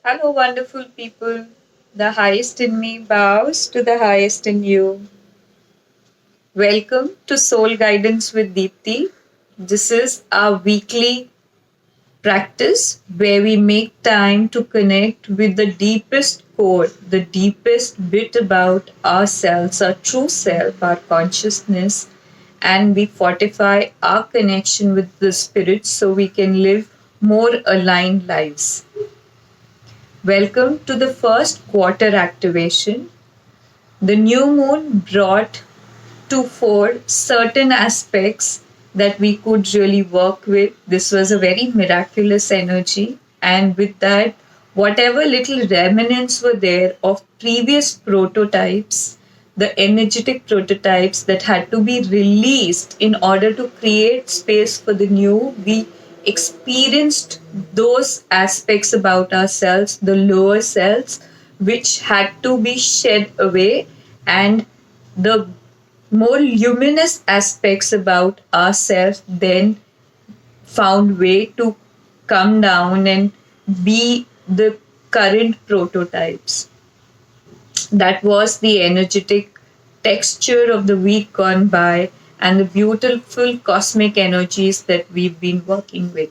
Hello, wonderful people. The highest in me bows to the highest in you. Welcome to Soul Guidance with Deepti. This is our weekly practice where we make time to connect with the deepest core, the deepest bit about ourselves, our true self, our consciousness, and we fortify our connection with the spirit so we can live more aligned lives. Welcome to the first quarter activation. The new moon brought to fore certain aspects that we could really work with. This was a very miraculous energy, and with that, whatever little remnants were there of previous prototypes, the energetic prototypes that had to be released in order to create space for the new, we experienced those aspects about ourselves, the lower selves, which had to be shed away, and the more luminous aspects about ourselves then found way to come down and be the current prototypes. That was the energetic texture of the week gone by and the beautiful cosmic energies that we've been working with.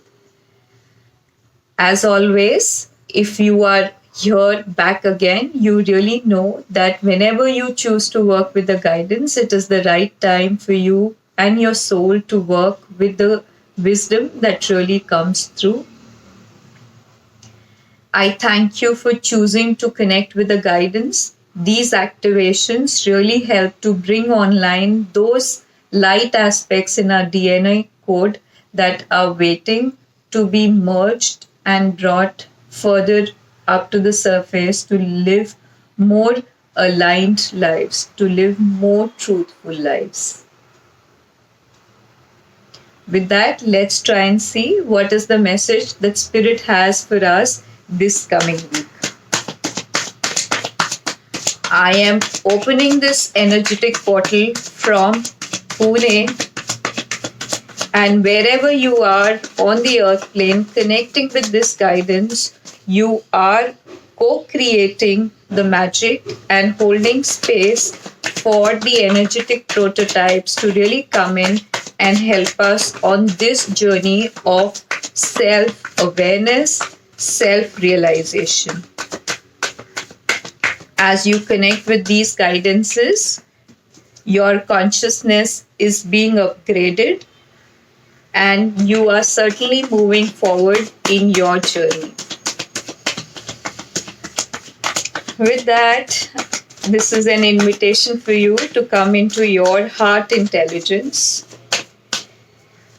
As always, if you are here back again, you really know that whenever you choose to work with the guidance, it is the right time for you and your soul to work with the wisdom that really comes through. I thank you for choosing to connect with the guidance. These activations really help to bring online those light aspects in our DNA code that are waiting to be merged and brought further up to the surface to live more aligned lives, to live more truthful lives. With that, let's try and see what is the message that Spirit has for us this coming week. I am opening this energetic portal from Pune, and wherever you are on the earth plane connecting with this guidance, you are co creating the magic and holding space for the energetic prototypes to really come in and help us on this journey of self awareness, self realization. As you connect with these guidances, your consciousness is being upgraded and you are certainly moving forward in your journey. With that, this is an invitation for you to come into your heart intelligence,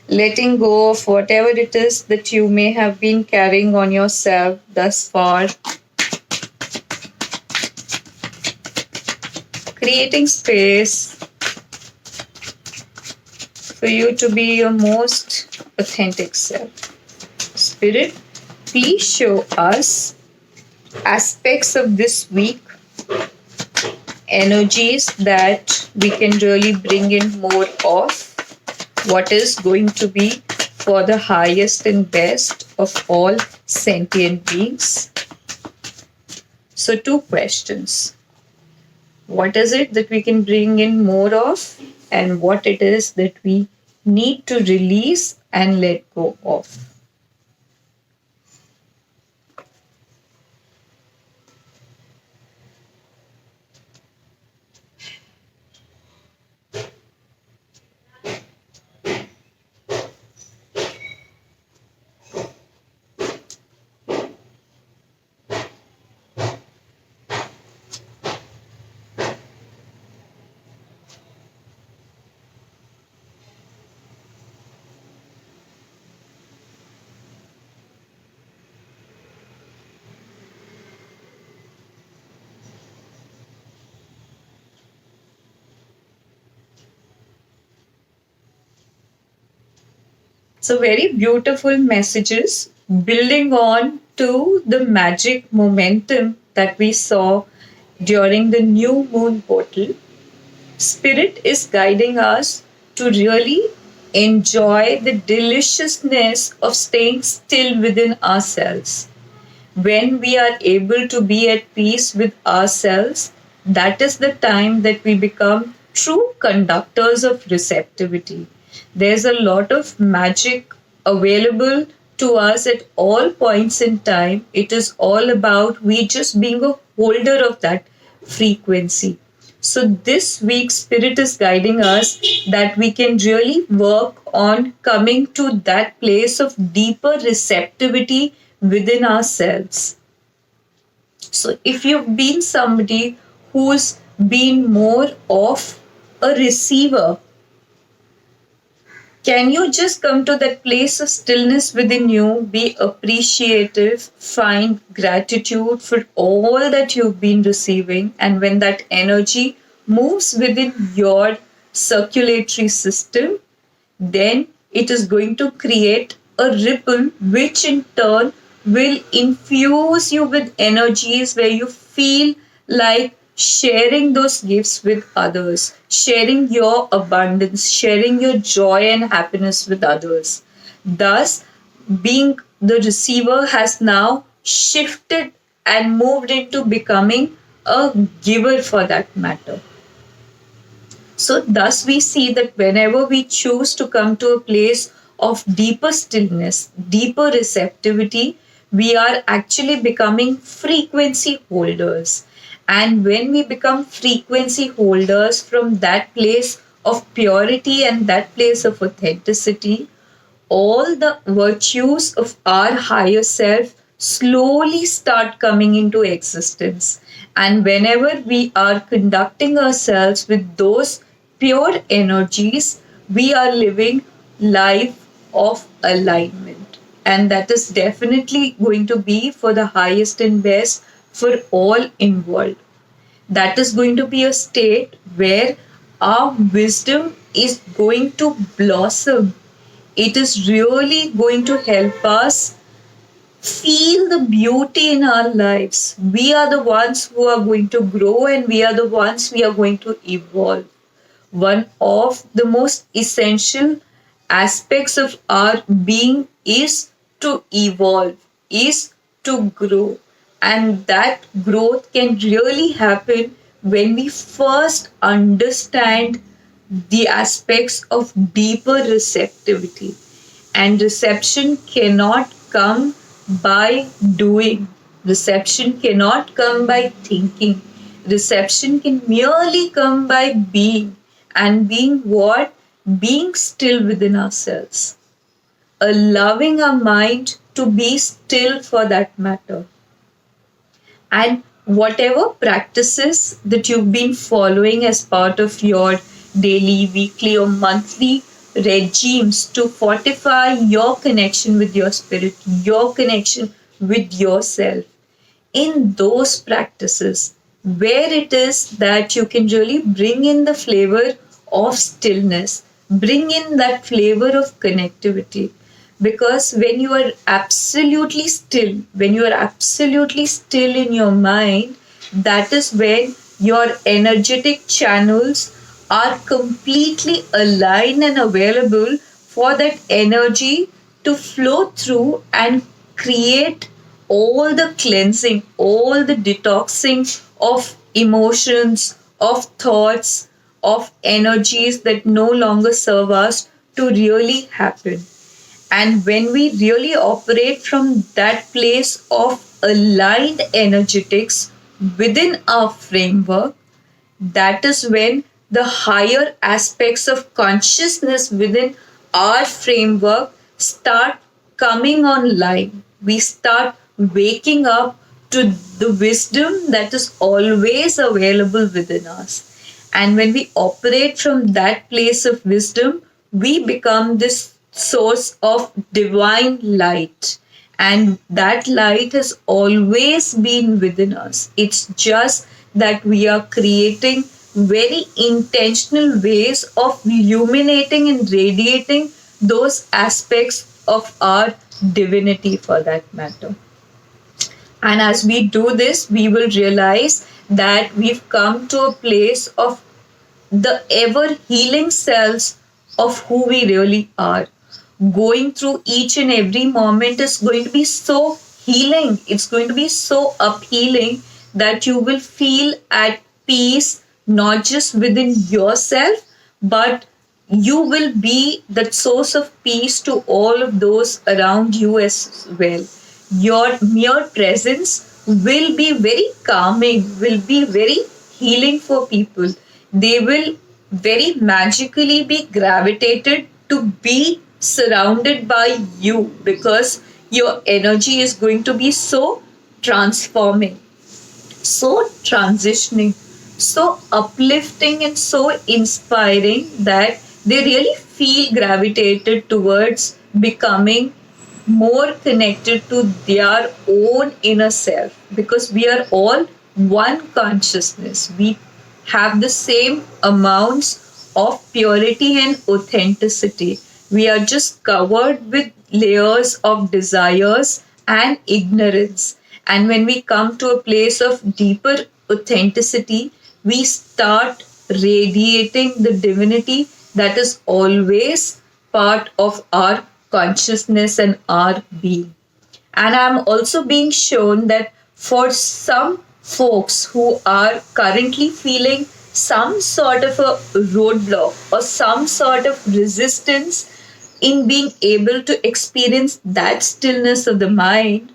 letting go of whatever it is that you may have been carrying on yourself thus far, creating space for you to be your most authentic self. Spirit, please show us aspects of this week, energies that we can really bring in more of, what is going to be for the highest and best of all sentient beings. So, two questions. What is it that we can bring in more of, and what it is that we need to release and let go of? So, very beautiful messages building on to the magic momentum that we saw during the new moon portal. Spirit is guiding us to really enjoy the deliciousness of staying still within ourselves. When we are able to be at peace with ourselves, that is the time that we become true conductors of receptivity. There's a lot of magic available to us at all points in time. It is all about we just being a holder of that frequency. So, this week, Spirit is guiding us that we can really work on coming to that place of deeper receptivity within ourselves. So, if you've been somebody who's been more of a receiver, can you just come to that place of stillness within you, be appreciative, find gratitude for all that you've been receiving, and when that energy moves within your circulatory system, then it is going to create a ripple which in turn will infuse you with energies where you feel like sharing those gifts with others, sharing your abundance, sharing your joy and happiness with others. Thus, being the receiver has now shifted and moved into becoming a giver for that matter. So, thus, we see that whenever we choose to come to a place of deeper stillness, deeper receptivity, we are actually becoming frequency holders. And when we become frequency holders from that place of purity and that place of authenticity, all the virtues of our higher self slowly start coming into existence. And whenever we are conducting ourselves with those pure energies, we are living life of alignment. And that is definitely going to be for the highest and best for all involved. That is going to be a state where our wisdom is going to blossom. It is really going to help us feel the beauty in our lives. We are the ones who are going to grow and we are the ones we are going to evolve. One of the most essential aspects of our being is to evolve, is to grow. And that growth can really happen when we first understand the aspects of deeper receptivity. And reception cannot come by doing, reception cannot come by thinking, reception can merely come by being. And being what? Being still within ourselves, allowing our mind to be still for that matter. And whatever practices that you've been following as part of your daily, weekly, or monthly regimes to fortify your connection with your spirit, your connection with yourself, in those practices, where it is that you can really bring in the flavor of stillness, bring in that flavor of connectivity. Because when you are absolutely still, when you are absolutely still in your mind, that is when your energetic channels are completely aligned and available for that energy to flow through and create all the cleansing, all the detoxing of emotions, of thoughts, of energies that no longer serve us to really happen. And when we really operate from that place of aligned energetics within our framework, that is when the higher aspects of consciousness within our framework start coming online. We start waking up to the wisdom that is always available within us. And when we operate from that place of wisdom, we become this source of divine light. And that light has always been within us. It's just that we are creating very intentional ways of illuminating and radiating those aspects of our divinity for that matter. And as we do this, we will realize that we've come to a place of the ever healing selves of who we really are. Going through each and every moment is going to be so healing. It's going to be so uphealing that you will feel at peace, not just within yourself, but you will be that source of peace to all of those around you as well. Your mere presence will be very calming, will be very healing for people. They will very magically be gravitated to be surrounded by you because your energy is going to be so transforming, so transitioning, so uplifting, and so inspiring that they really feel gravitated towards becoming more connected to their own inner self, because we are all one consciousness. We have the same amounts of purity and authenticity. We are just covered with layers of desires and ignorance. And when we come to a place of deeper authenticity, we start radiating the divinity that is always part of our consciousness and our being. And I'm also being shown that for some folks who are currently feeling some sort of a roadblock or some sort of resistance in being able to experience that stillness of the mind,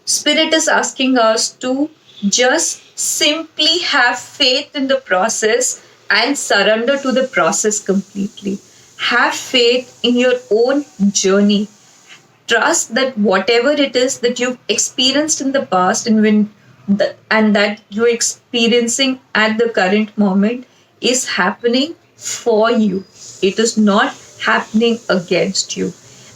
Spirit is asking us to just simply have faith in the process and surrender to the process completely. Have faith in your own journey. Trust that whatever it is that you've experienced in the past and that you're experiencing at the current moment is happening for you. It is not happening against you.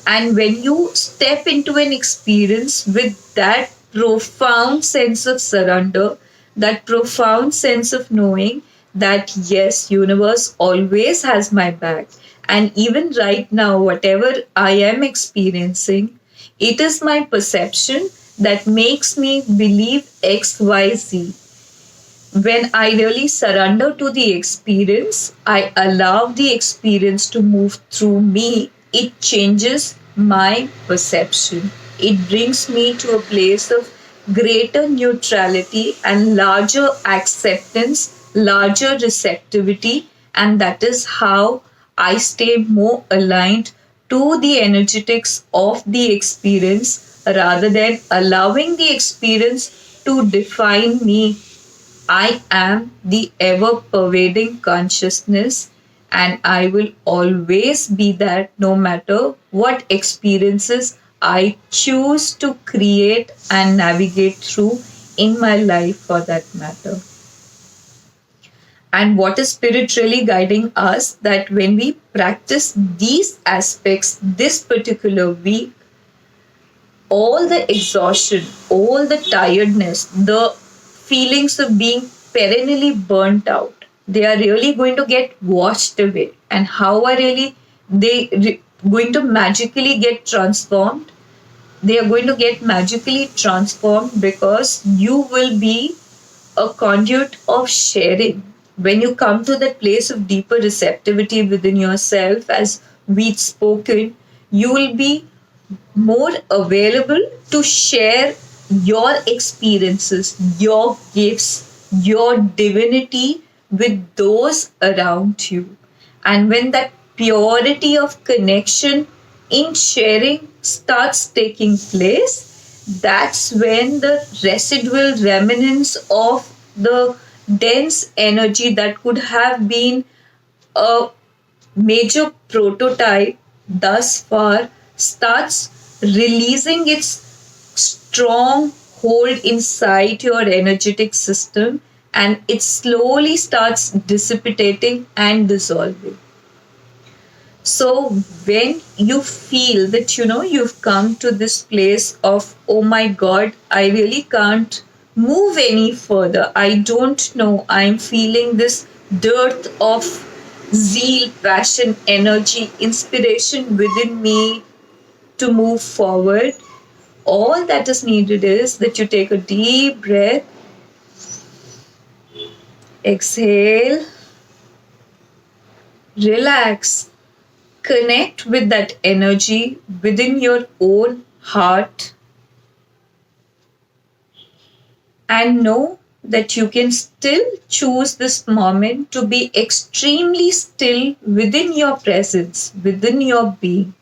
And when you step into an experience with that profound sense of surrender, that profound sense of knowing that yes, universe always has my back, and even right now whatever I am experiencing, it is my perception that makes me believe XYZ. When I really surrender to the experience, I allow the experience to move through me, it changes my perception. It brings me to a place of greater neutrality and larger acceptance, larger receptivity, and that is how I stay more aligned to the energetics of the experience rather than allowing the experience to define me. I am the ever pervading consciousness, and I will always be that no matter what experiences I choose to create and navigate through in my life for that matter. And what is Spirit really guiding us that when we practice these aspects this particular week, all the exhaustion, all the tiredness, the feelings of being perennially burnt out, they are really going to get washed away. And how are really going to magically get transformed? They are going to get magically transformed because you will be a conduit of sharing. When you come to that place of deeper receptivity within yourself, as we'd spoken, you will be more available to share your experiences, your gifts, your divinity with those around you. And when that purity of connection in sharing starts taking place, that's when the residual remnants of the dense energy that could have been a major prototype thus far starts releasing its strong hold inside your energetic system, and it slowly starts dissipating and dissolving. So when you feel that you've come to this place of, oh my god, I really can't move any further, I don't know, I'm feeling this dearth of zeal, passion, energy, inspiration within me to move forward, all that is needed is that you take a deep breath, exhale, relax, connect with that energy within your own heart, and know that you can still choose this moment to be extremely still within your presence, within your being.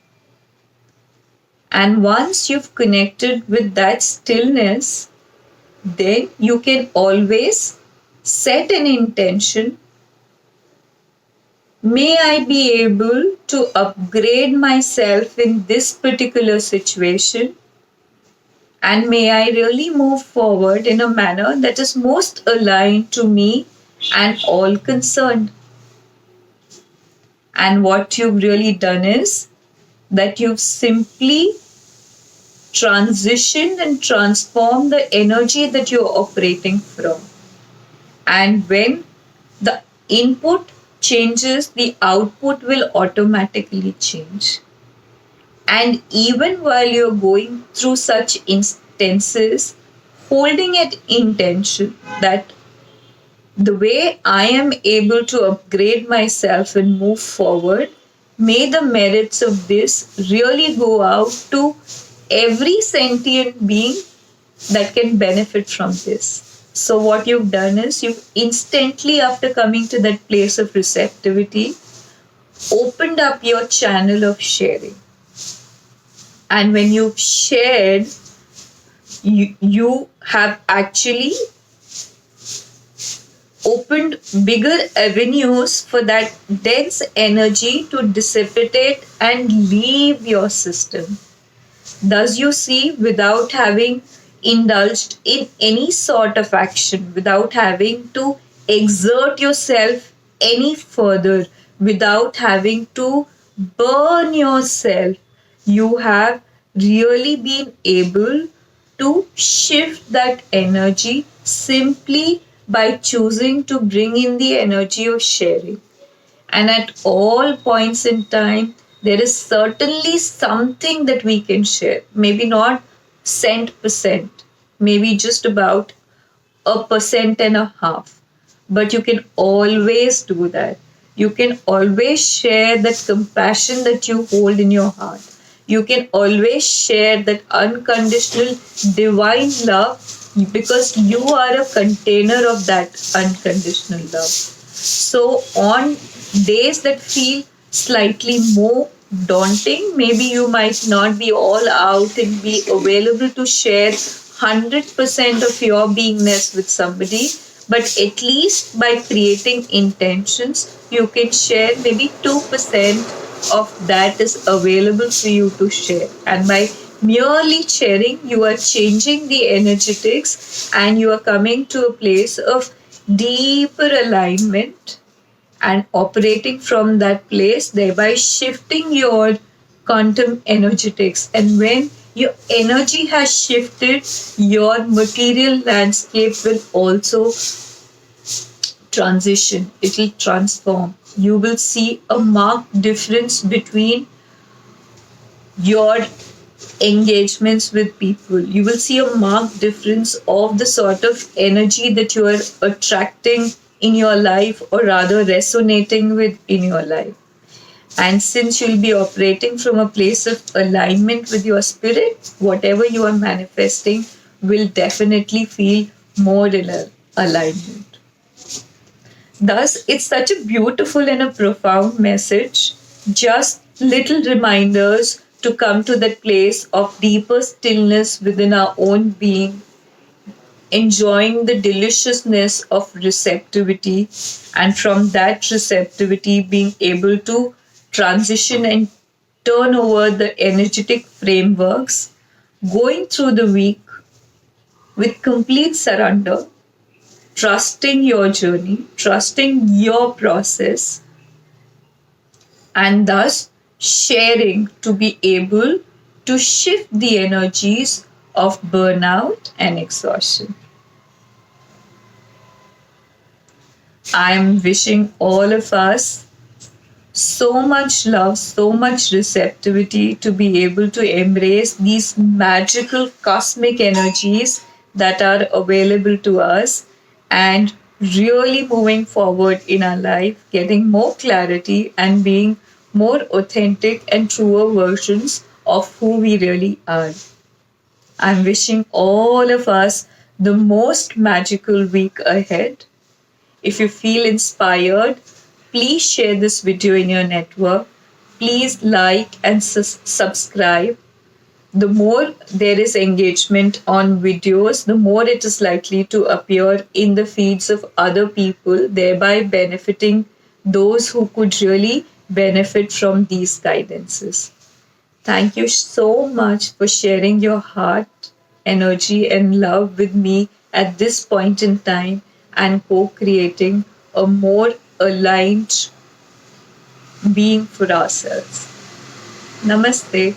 And once you've connected with that stillness, then you can always set an intention. May I be able to upgrade myself in this particular situation, and may I really move forward in a manner that is most aligned to me and all concerned. And what you've really done is that you've simply transitioned and transformed the energy that you're operating from. And when the input changes, the output will automatically change. And even while you're going through such instances, holding it intention that the way I am able to upgrade myself and move forward, may the merits of this really go out to every sentient being that can benefit from this. So, what you've done is you've instantly, after coming to that place of receptivity, opened up your channel of sharing. And when you've shared, you have actually opened bigger avenues for that dense energy to dissipate and leave your system. Thus, you see, without having indulged in any sort of action, without having to exert yourself any further, without having to burn yourself, you have really been able to shift that energy simply by choosing to bring in the energy of sharing. And at all points in time, there is certainly something that we can share. Maybe not cent percent, maybe just about 1.5%. But you can always do that. You can always share that compassion that you hold in your heart. You can always share that unconditional divine love because you are a container of that unconditional love. So, on days that feel slightly more daunting, maybe you might not be all out and be available to share 100% of your beingness with somebody, but at least by creating intentions, you can share maybe 2% of that is available for you to share. And by merely sharing, you are changing the energetics and you are coming to a place of deeper alignment and operating from that place, thereby shifting your quantum energetics. And when your energy has shifted, your material landscape will also transition, it will transform. You will see a marked difference between your engagements with people. You will see a marked difference of the sort of energy that you are attracting in your life, or rather resonating with in your life. And since you'll be operating from a place of alignment with your spirit, whatever you are manifesting will definitely feel more in alignment. Thus, it's such a beautiful and a profound message. Just little reminders to come to that place of deeper stillness within our own being, enjoying the deliciousness of receptivity, and from that receptivity, being able to transition and turn over the energetic frameworks, going through the week with complete surrender, trusting your journey, trusting your process, and thus sharing to be able to shift the energies of burnout and exhaustion. I am wishing all of us so much love, so much receptivity to be able to embrace these magical cosmic energies that are available to us and really moving forward in our life, getting more clarity and being more authentic and truer versions of who we really are. I'm wishing all of us the most magical week ahead. If you feel inspired, please share this video in your network. Please like and subscribe. The more there is engagement on videos, the more it is likely to appear in the feeds of other people, thereby benefiting those who could really benefit from these guidances. Thank you so much for sharing your heart, energy, and love with me at this point in time and co creating a more aligned being for ourselves. Namaste.